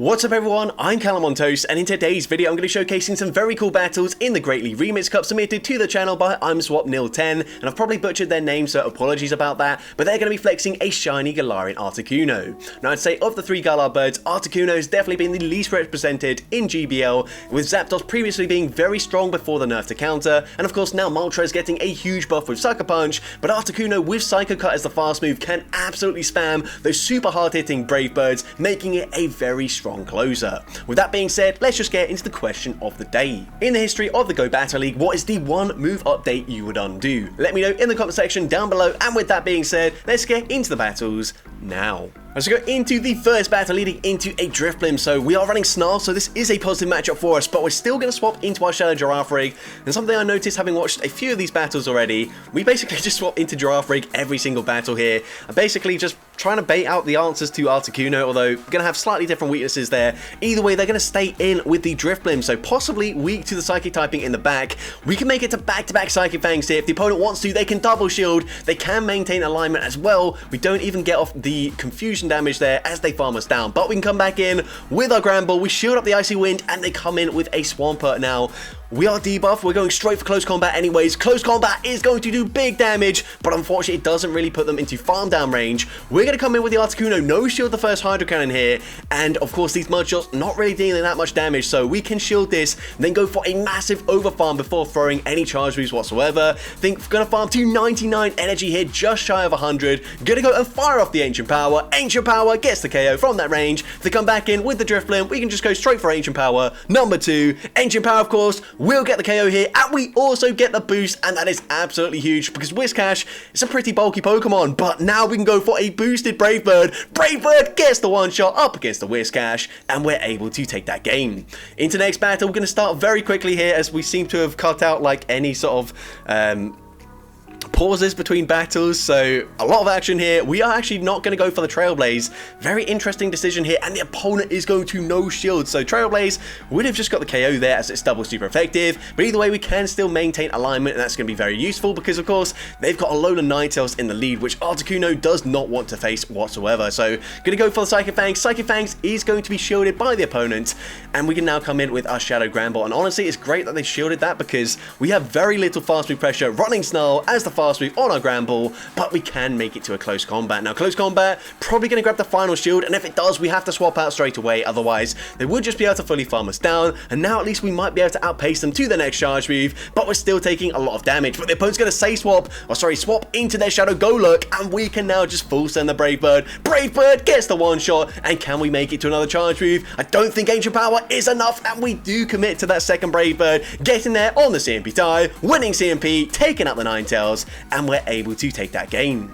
What's up everyone, I'm CallumOnToast, and in today's video I'm going to be showcasing some very cool battles in the Greatly Remix Cup submitted to the channel by I'mSwap010, and I've probably butchered their name, so apologies about that, but they're going to be flexing a shiny Galarian Articuno. Now I'd say of the three Galar birds, Articuno has definitely been the least represented in GBL, with Zapdos previously being very strong before the nerf to counter, and of course now Moltres getting a huge buff with Sucker Punch, but Articuno with Psycho Cut as the fast move can absolutely spam those super hard hitting Brave Birds, making it a very strong closer. With that being said, let's just get into the question of the day. In the history of the Go Battle League, what is the one move update you would undo? Let me know in the comment section down below, and with that being said, let's get into the battles now. Let's go into the first battle leading into a Drifblim. So we are running Snarl, so this is a positive matchup for us, but we're still going to swap into our Shadow Giraffe Rig. And something I noticed having watched a few of these battles already, we basically just swap into Giraffe Rig every single battle here. I'm basically just trying to bait out the answers to Articuno, although we're going to have slightly different weaknesses there. Either way, they're going to stay in with the Drifblim, so possibly weak to the Psychic typing in the back. We can make it to back-to-back Psychic Fangs here. If the opponent wants to, they can double shield. They can maintain alignment as well. We don't even get off the confusion damage there as they farm us down, but we can come back in with our Granbull. We shield up the Icy Wind, and they come in with a Swampert. Now we are debuffed, we're going straight for close combat anyways. Close combat is going to do big damage, but unfortunately it doesn't really put them into farm down range. We're going to come in with the Articuno, no shield the first Hydro Cannon here, and of course these Mud Shots not really dealing that much damage, so we can shield this, then go for a massive over farm before throwing any charge moves whatsoever. Think gonna farm to 99 energy here, just shy of 100. Gonna go and fire off the Ancient Power. Ancient Power gets the KO from that range. If they come back in with the Drifblim, we can just go straight for Ancient Power. Number 2, Ancient Power of course will get the KO here, and we also get the boost, and that is absolutely huge because Whiscash is a pretty bulky Pokemon, but now we can go for a boosted Brave Bird. Brave Bird gets the one shot up against the Whiscash, and we're able to take that game. Into the next battle, we're going to start very quickly here as we seem to have cut out like any sort of pauses between battles, so a lot of action here. We are actually not going to go for the Trailblaze. Very interesting decision here, and the opponent is going to no shield, so Trailblaze would have just got the KO there as it's double super effective, but either way we can still maintain alignment, and that's going to be very useful because of course they've got a load of Ninetales in the lead, which Articuno does not want to face whatsoever. So going to go for the Psychic Fangs. Psychic Fangs is going to be shielded by the opponent, and we can now come in with our Shadow Granbull, and honestly it's great that they shielded that because we have very little fast move pressure running Snarl as the fast move on our Granbull, but we can make it to a close combat. Now close combat probably going to grab the final shield, and if it does we have to swap out straight away, otherwise they would just be able to fully farm us down, and now at least we might be able to outpace them to the next charge move, but we're still taking a lot of damage. But the opponent's going to say swap into their Shadow Golurk, and we can now just full send the Brave Bird. Brave Bird gets the one shot, and can we make it to another charge move? I don't think Ancient Power is enough, and we do commit to that second Brave Bird, getting there on the CMP tie, winning CMP, taking out the Ninetales, and we're able to take that game.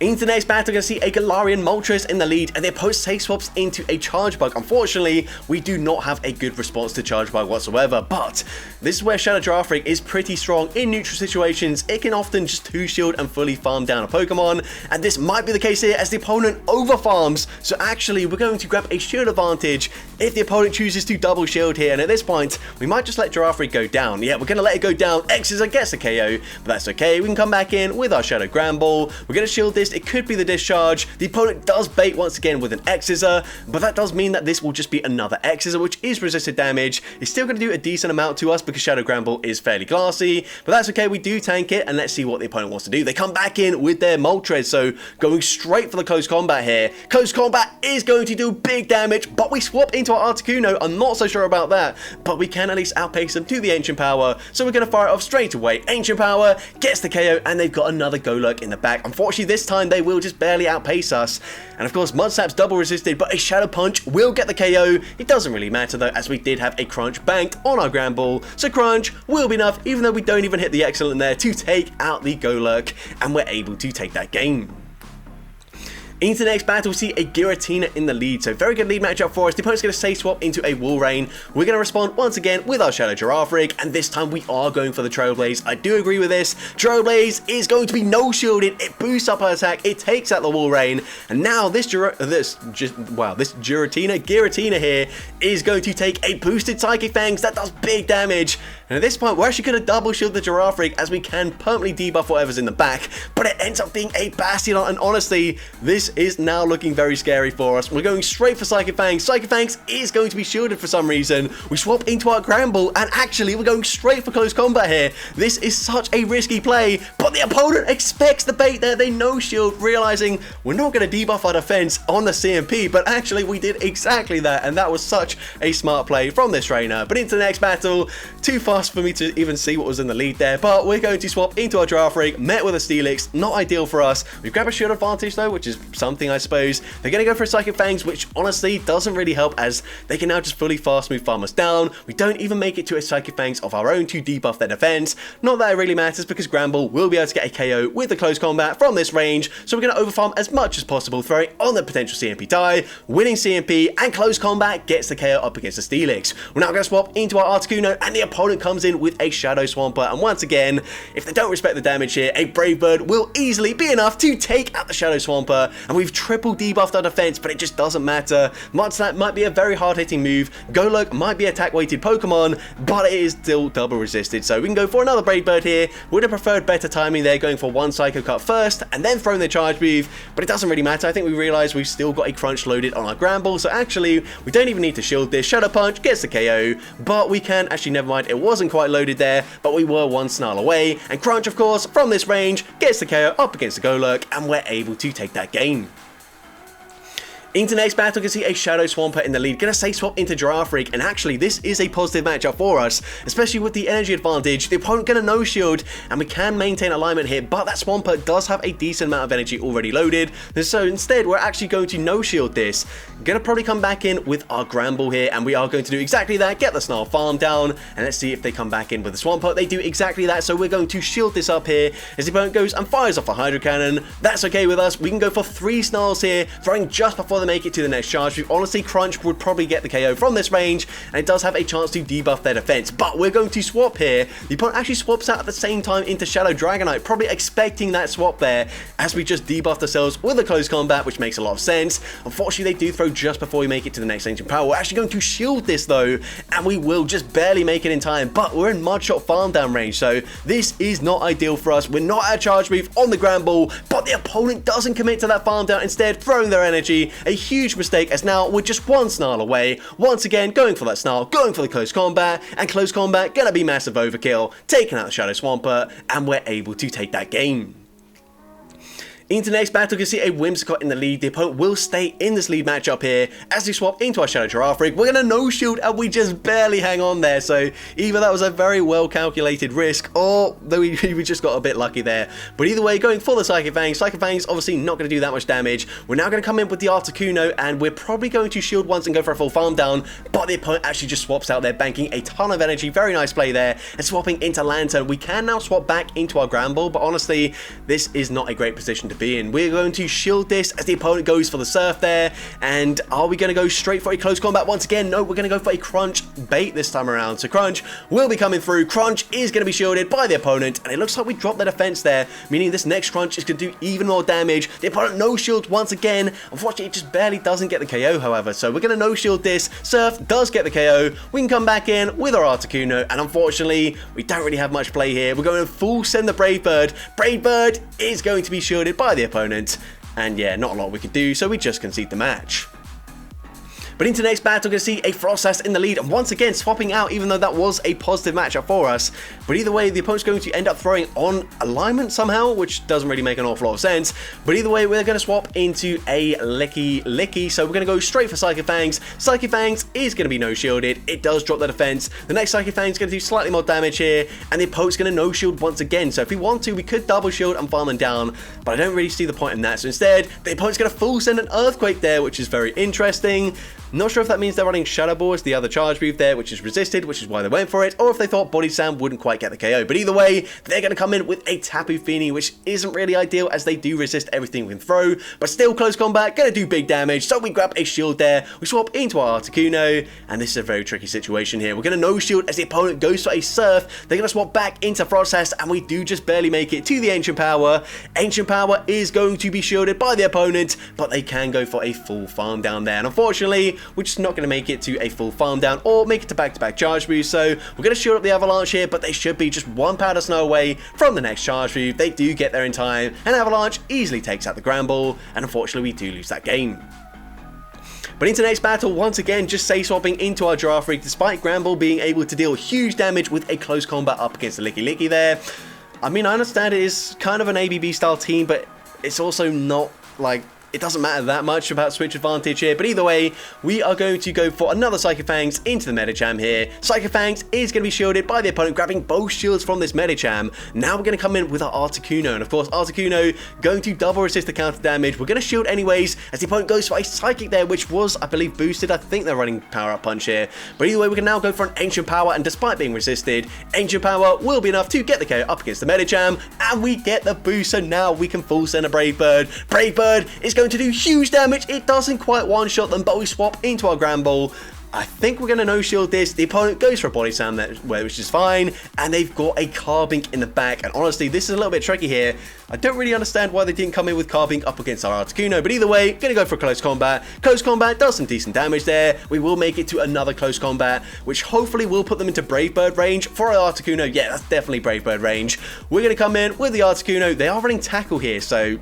Into the next battle, we're going to see a Galarian Moltres in the lead, and their post safe swaps into a Charge Bug. Unfortunately, we do not have a good response to Charge Bug whatsoever, but this is where Shadow Giraffe Rig is pretty strong in neutral situations. It can often just 2-shield and fully farm down a Pokemon, and this might be the case here as the opponent over farms. So actually, we're going to grab a shield advantage if the opponent chooses to double shield here, and at this point, we might just let Giraffe Rig go down. Yeah, we're going to let it go down. Xyz gets a KO, but that's okay. We can come back in with our Shadow Granbull. We're going to shield this. It could be the discharge. The opponent does bait once again with an Xyz, but that does mean that this will just be another Xyz, which is resisted damage. It's still going to do a decent amount to us because Shadow Granbull is fairly glassy, but that's okay. We do tank it, and let's see what the opponent wants to do. They come back in with their Moltres, so going straight for the close combat here. Close combat is going to do big damage, but we swap into our Articuno. I'm not so sure about that, but we can at least outpace them to the Ancient Power, so we're going to fire it off straight away. Ancient Power gets the KO, and they've got another Golurk in the back. Unfortunately, this time they will just barely outpace us, and of course Mudsap's double resisted, but a Shadow Punch will get the KO. It doesn't really matter though, as we did have a Crunch banked on our Granbull, so Crunch will be enough, even though we don't even hit the Excellent there, to take out the Golurk, and we're able to take that game. Into the next battle, we see a Giratina in the lead, so very good lead matchup for us. The opponent's going to safe swap into a Walrein. We're going to respond once again with our Shadow Giraffe Rig, and this time we are going for the Trailblaze. I do agree with this. Trailblaze is going to be no shielded. It boosts up our attack. It takes out the Walrein, and now this Giratina here is going to take a boosted Psychic Fangs that does big damage. And at this point, we're actually going to double shield the Giraffe Rig as we can permanently debuff whatever's in the back, but it ends up being a Bastion, and honestly, this is now looking very scary for us. We're going straight for Psychic Fangs. Psychic Fangs is going to be shielded for some reason. We swap into our Gramble, and actually, we're going straight for close combat here. This is such a risky play, but the opponent expects the bait there. They no shield, realizing we're not going to debuff our defense on the CMP, but actually, we did exactly that, and that was such a smart play from this trainer. But into the next battle, too fast for me to even see what was in the lead there, but we're going to swap into our Giraffe Rig, met with a Steelix, not ideal for us. We've grabbed a shield advantage though, which is something I suppose. They're going to go for a Psychic Fangs, which honestly doesn't really help as they can now just fully fast move farm us down. We don't even make it to a Psychic Fangs of our own to debuff their defense. Not that it really matters because Gramble will be able to get a KO with the close combat from this range, so we're going to overfarm as much as possible, throwing on the potential CMP die, winning CMP, and close combat gets the KO up against the Steelix. We're now going to swap into our Articuno, and the opponent comes in with a Shadow Swampert, and once again, if they don't respect the damage here, a Brave Bird will easily be enough to take out the Shadow Swampert, and we've triple debuffed our defense, but it just doesn't matter. Mudslap might be a very hard-hitting move, Golurk might be attack-weighted Pokemon, but it is still double resisted, so we can go for another Brave Bird here. Would have preferred better timing there, going for one Psycho Cut first, and then throwing the charge move, but it doesn't really matter. I think we realize we've still got a Crunch loaded on our Gramble, so actually, we don't even need to shield this. Shadow Punch gets the KO, but we can, actually never mind, it wasn't quite loaded there, but we were one Snarl away, and Crunch, of course, from this range, gets the KO up against the Golurk, and we're able to take that game. Into next battle, you can see a Shadow Swampert in the lead. Gonna say swap into Giraffe Rig, and actually this is a positive matchup for us, especially with the energy advantage. The opponent gonna no shield, and we can maintain alignment here, but that Swampert does have a decent amount of energy already loaded, and so instead we're actually going to no shield this. Gonna probably come back in with our Gramble here, and we are going to do exactly that, get the Snarl farm down, and let's see if they come back in with the Swampert. They do exactly that, so we're going to shield this up here as the opponent goes and fires off a Hydro Cannon. That's okay with us. We can go for 3 Snarls here, throwing just before they make it to the next charge. We honestly, Crunch would probably get the KO from this range, and it does have a chance to debuff their defense, but we're going to swap here. The opponent actually swaps out at the same time into Shadow Dragonite, probably expecting that swap there, as we just debuffed ourselves with a close combat, which makes a lot of sense. Unfortunately, they do throw just before we make it to the next Ancient Power. We're actually going to shield this though, and we will just barely make it in time, but we're in Mudshot farm down range, so this is not ideal for us. We're not at a charge move on the Gramble, but the opponent doesn't commit to that farm down, instead throwing their energy. A huge mistake, as now we're just one Snarl away. Once again, going for that Snarl, going for the close combat, and close combat gonna be massive overkill, taking out the Shadow Swampert, and we're able to take that game. Into the next battle, you can see a Whimsicott in the lead. The opponent will stay in this lead matchup here as we swap into our Shadow Giraffe Rig. We're going to no shield, and we just barely hang on there. So either that was a very well calculated risk, or we just got a bit lucky there. But either way, going for the Psychic Fangs. Psychic Fangs obviously not going to do that much damage. We're now going to come in with the Articuno, and we're probably going to shield once and go for a full farm down. But the opponent actually just swaps out there, banking a ton of energy. Very nice play there. And swapping into Lantern. We can now swap back into our Gramble, but honestly, this is not a great position to be in. We're going to shield this as the opponent goes for the Surf there, and are we going to go straight for a close combat once again? No, we're going to go for a Crunch bait this time around. So Crunch will be coming through. Crunch is going to be shielded by the opponent, and it looks like we dropped the defense there, meaning this next Crunch is going to do even more damage. The opponent no shield once again. Unfortunately, it just barely doesn't get the KO, however, so we're going to no shield this. Surf does get the KO. We can come back in with our Articuno, and unfortunately, we don't really have much play here. We're going to full send the Brave Bird. Brave Bird is going to be shielded by the opponent. And yeah, not a lot we could do, so we just concede the match. But into the next battle, we're going to see a Frostlass in the lead, and once again swapping out, even though that was a positive matchup for us. But either way, the opponent's going to end up throwing on alignment somehow, which doesn't really make an awful lot of sense. But either way, we're going to swap into a Licky, so we're going to go straight for Psychic Fangs. Psychic Fangs is going to be no shielded. It does drop the defense. The next Psychic Fangs is going to do slightly more damage here, and the opponent's going to no shield once again. So if we want to, we could double shield and farm them down, but I don't really see the point in that. So instead, the opponent's going to full send an Earthquake there, which is very interesting. Not sure if that means they're running Shadow Ball as the other charge move there, which is resisted, which is why they went for it, or if they thought Body Slam wouldn't quite get the KO. But either way, they're going to come in with a Tapu Fini, which isn't really ideal as they do resist everything we can throw, but still close combat, going to do big damage. So we grab a shield there, we swap into our Articuno, and this is a very tricky situation here. We're going to no shield as the opponent goes for a Surf. They're going to swap back into Frostlass, and we do just barely make it to the Ancient Power. Ancient Power is going to be shielded by the opponent, but they can go for a full farm down there. And unfortunately, we're just not going to make it to a full farm down or make it to back-to-back charge moves. So we're going to shield up the Avalanche here, but they should be just one powder snow away from the next charge move. They do get there in time, and Avalanche easily takes out the Gramble, and unfortunately we do lose that game. But into the next battle, once again, just safe swapping into our Giraffe Rig, despite Gramble being able to deal huge damage with a close combat up against the Licky Licky there. I mean, I understand it is kind of an ABB style team, but it's also not like, it doesn't matter that much about switch advantage here, but either way, we are going to go for another Psychic Fangs into the Medicham here. Psychic Fangs is going to be shielded by the opponent, grabbing both shields from this Medicham. Now we're going to come in with our Articuno, and of course, Articuno going to double resist the counter damage. We're going to shield anyways, as the opponent goes for a Psychic there, which was, I believe, boosted. I think they're running Power Up Punch here, but either way, we can now go for an Ancient Power, and despite being resisted, Ancient Power will be enough to get the KO up against the Medicham, and we get the boost, so now we can full send a Brave Bird. Brave Bird is going to do huge damage. It doesn't quite one-shot them, but we swap into our Gramble. I think we're going to no-shield this. The opponent goes for a Body Slam, which is fine, and they've got a Carbink in the back, and honestly, this is a little bit tricky here. I don't really understand why they didn't come in with Carbink up against our Articuno, but either way, going to go for a Close Combat. Close Combat does some decent damage there. We will make it to another Close Combat, which hopefully will put them into Brave Bird range. For our Articuno, yeah, that's definitely Brave Bird range. We're going to come in with the Articuno. They are running Tackle here, so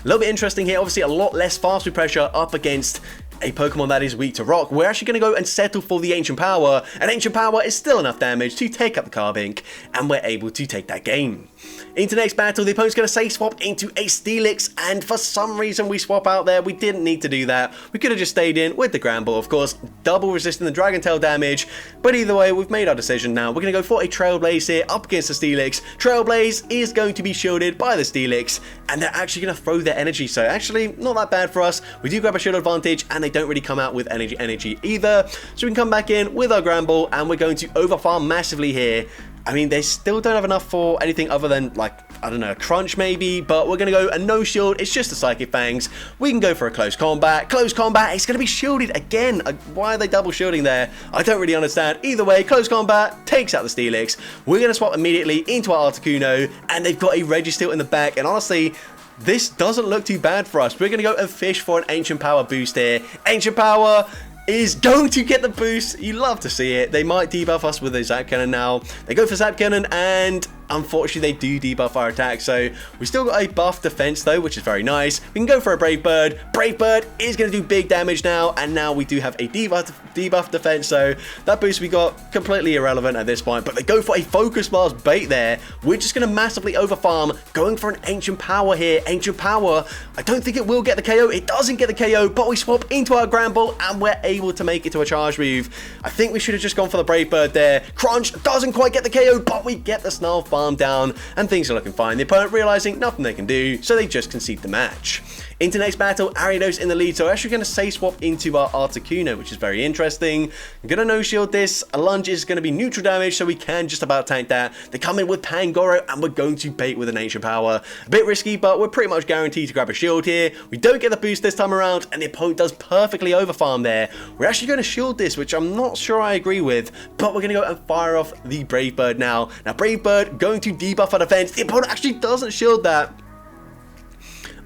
a little bit interesting here. Obviously, a lot less fast food pressure up against a Pokemon that is weak to rock. We're actually going to go and settle for the Ancient Power, and Ancient Power is still enough damage to take up the Carbink, and we're able to take that game. Into the next battle, the opponent's going to safe swap into a Steelix, and for some reason we swap out there. We didn't need to do that. We could have just stayed in with the Gramble, of course, double resisting the Dragon Tail damage, but either way, we've made our decision now. We're going to go for a Trailblaze here up against the Steelix. Trailblaze is going to be shielded by the Steelix, and they're actually going to throw their energy, so actually not that bad for us. We do grab a shield advantage, and they don't really come out with energy either, so we can come back in with our Gramble, and we're going to overfarm massively here. I mean, they still don't have enough for anything other than, like, I don't know, a Crunch maybe, but we're going to go a no shield. It's just a Psychic Fangs. We can go for a Close Combat. Close Combat, it's going to be shielded again. Why are they double shielding there? I don't really understand. Either way, Close Combat takes out the Steelix. We're going to swap immediately into our Articuno, and they've got a Registeel in the back, and honestly, this doesn't look too bad for us. We're going to go and fish for an Ancient Power boost here. Ancient Power is going to get the boost. You love to see it. They might debuff us with a Zap Cannon now. They go for Zap Cannon, and unfortunately they do debuff our attack, so we still got a buff defense though, which is very nice. We can go for a Brave Bird. Brave Bird is going to do big damage now, and now we do have a debuff defense, so that boost we got completely irrelevant at this point. But they go for a Focus Blast bait there. We're just going to massively overfarm, going for an Ancient Power here. Ancient Power, I don't think it will get the KO. It doesn't get the KO, but we swap into our Gramble, and we're able to make it to a charge move. I think we should have just gone for the Brave Bird there. Crunch doesn't quite get the KO, but we get the Snarl farm down, and things are looking fine. The opponent realizing nothing they can do, so they just concede the match. Into next battle, Ariados in the lead, so we're actually going to safe swap into our Articuno, which is very interesting. I'm going to no-shield this. A lunge is going to be neutral damage, so we can just about tank that. They come in with Pangoro, and we're going to bait with an Ancient Power. A bit risky, but we're pretty much guaranteed to grab a shield here. We don't get the boost this time around, and the opponent does perfectly overfarm there. We're actually going to shield this, which I'm not sure I agree with, but we're going to go and fire off the Brave Bird now. Now, Brave Bird going to debuff our defense. The opponent actually doesn't shield that.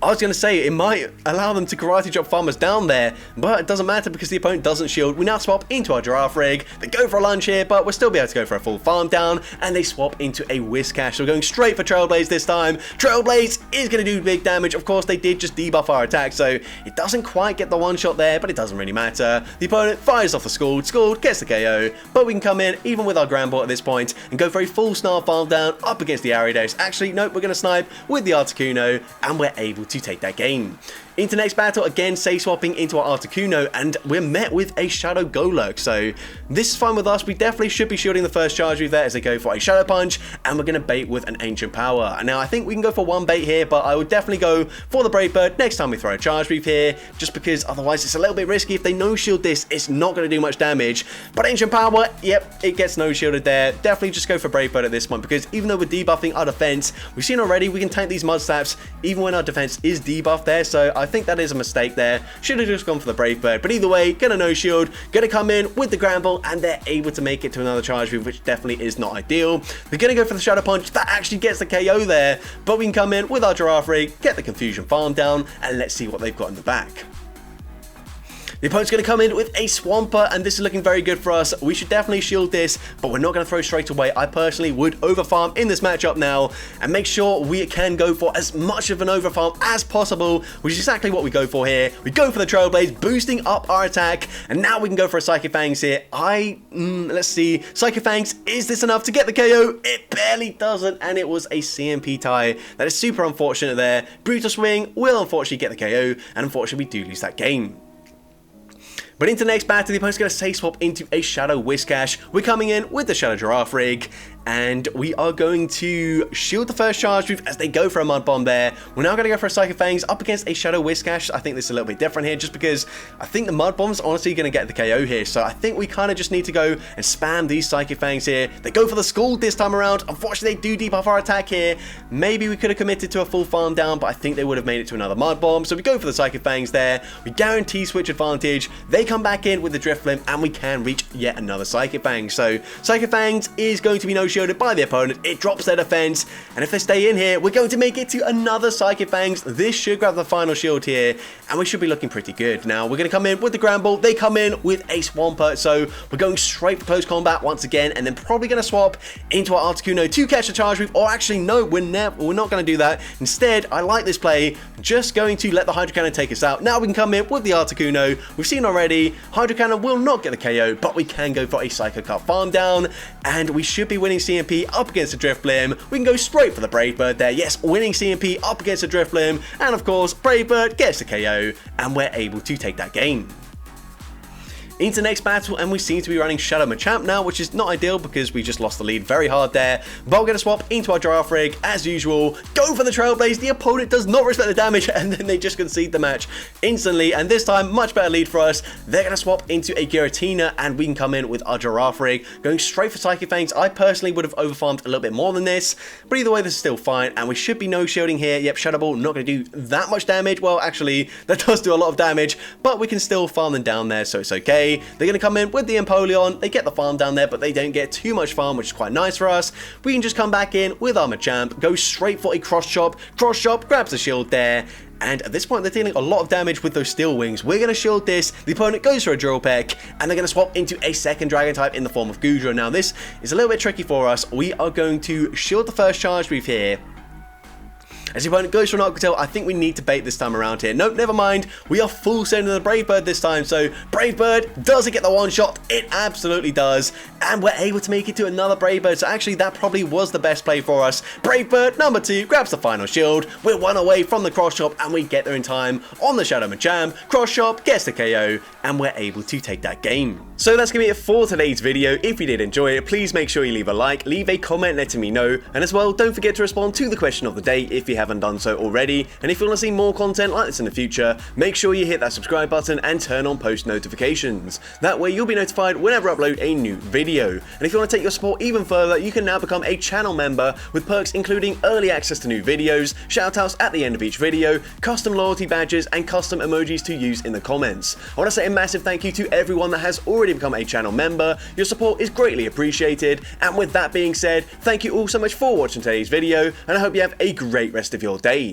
I was going to say, it might allow them to karate chop farmers down there, but it doesn't matter because the opponent doesn't shield. We now swap into our Giraffe Rig. They go for a lunge here, but we'll still be able to go for a full farm down, and they swap into a Whiscash. So we're going straight for Trailblaze this time. Trailblaze is going to do big damage. Of course, they did just debuff our attack, so it doesn't quite get the one shot there, but it doesn't really matter. The opponent fires off the Scald. Scald gets the KO, but we can come in, even with our Gramble at this point, and go for a full Snarl farm down up against the Ariados. Actually, nope, we're going to snipe with the Articuno, and we're able to take that game. Into next battle, again, safe swapping into our Articuno, and we're met with a Shadow Golurk, so this is fine with us. We definitely should be shielding the first charge move there as they go for a Shadow Punch, and we're going to bait with an Ancient Power. Now, I think we can go for one bait here, but I would definitely go for the Brave Bird next time we throw a charge move here, just because otherwise it's a little bit risky. If they no-shield this, it's not going to do much damage, but Ancient Power, yep, it gets no-shielded there. Definitely just go for Brave Bird at this point, because even though we're debuffing our defense, we've seen already we can tank these Mud Slaps even when our defense is debuffed there, so I think that is a mistake there. Should have just gone for the Brave Bird, but either way, gonna no shield, gonna come in with the Gramble, and they're able to make it to another charge move, which definitely is not ideal. They're gonna go for the Shadow Punch. That actually gets the KO there, but we can come in with our Giraffe Rig, get the Confusion farm down, and let's see what they've got in the back. The opponent's going to come in with a Swampert, and this is looking very good for us. We should definitely shield this, but we're not going to throw straight away. I personally would overfarm in this matchup now and make sure we can go for as much of an overfarm as possible, which is exactly what we go for here. We go for the Trailblaze, boosting up our attack, and now we can go for a Psychic Fangs here. Let's see. Psychic Fangs, is this enough to get the KO? It barely doesn't, and it was a CMP tie. That is super unfortunate there. Brutal Swing will unfortunately get the KO, and unfortunately we do lose that game. But into the next battle, the opponent's going to safe swap into a Shadow Whiscash. We're coming in with the Shadow Giraffe rig, and we are going to shield the first charge move as they go for a Mud Bomb there. We're now going to go for a Psychic Fangs up against a Shadow Whiscash. I think this is a little bit different here, just because I think the Mud Bomb's honestly going to get the KO here. So I think we kind of just need to go and spam these Psychic Fangs here. They go for the Scald this time around. Unfortunately, they do debuff our attack here. Maybe we could have committed to a full farm down, but I think they would have made it to another Mud Bomb. So we go for the Psychic Fangs there. We guarantee switch advantage. They come back in with the Drift Limb, and we can reach yet another Psychic Fangs. So Psychic Fangs is going to be no-shielded by the opponent. It drops their defense, and if they stay in here, we're going to make it to another Psychic Fangs. This should grab the final shield here, and we should be looking pretty good. Now, we're going to come in with the Grand Ball. They come in with a Swampert, so we're going straight for close combat once again, and then probably going to swap into our Articuno to catch the charge move, or actually, no, we're not going to do that. Instead, I like this play, just going to let the Hydro Cannon take us out. Now we can come in with the Articuno. We've seen already, Hydro Cannon will not get the KO, but we can go for a Psycho Cut farm down, and we should be winning CMP up against the Drift Limb. We can go straight for the Brave Bird there. Yes, winning CMP up against the Drift Limb, and of course, Brave Bird gets the KO, and we're able to take that game. Into the next battle, and we seem to be running Shadow Machamp now, which is not ideal because we just lost the lead very hard there. But we're going to swap into our Giraffe rig as usual. Go for the Trailblaze. The opponent does not respect the damage, and then they just concede the match instantly. And this time, much better lead for us. They're going to swap into a Giratina, and we can come in with our Giraffe rig, going straight for Psychic Fangs. I personally would have overfarmed a little bit more than this, but either way, this is still fine, and we should be no shielding here. Yep, Shadow Ball not going to do that much damage. Well, actually, that does do a lot of damage, but we can still farm them down there, so it's okay. They're going to come in with the Empoleon. They get the farm down there, but they don't get too much farm, which is quite nice for us. We can just come back in with our Machamp, go straight for a Cross Chop. Cross Chop grabs the shield there. And at this point, they're dealing a lot of damage with those Steel Wings. We're going to shield this. The opponent goes for a Drill Peck, and they're going to swap into a second Dragon type in the form of Goodra. Now, this is a little bit tricky for us. We are going to shield the first charge move here. As the opponent goes for an Aqua Tail, I think we need to bait this time around here. Nope, never mind. We are full sending the Brave Bird this time. So Brave Bird, does it get the one shot? It absolutely does. And we're able to make it to another Brave Bird. So actually, that probably was the best play for us. Brave Bird, number 2, grabs the final shield. We're one away from the Cross Chop, and we get there in time on the Shadow Machamp. Cross Chop gets the KO, and we're able to take that game. So that's going to be it for today's video. If you did enjoy it, please make sure you leave a like, leave a comment letting me know. And as well, don't forget to respond to the question of the day if you haven't done so already. And if you want to see more content like this in the future, make sure you hit that subscribe button and turn on post notifications. That way you'll be notified whenever I upload a new video. And if you want to take your support even further, you can now become a channel member with perks including early access to new videos, shoutouts at the end of each video, custom loyalty badges, and custom emojis to use in the comments. I want to say a massive thank you to everyone that has already become a channel member. Your support is greatly appreciated. And with that being said, thank you all so much for watching today's video, and I hope you have a great rest of your day.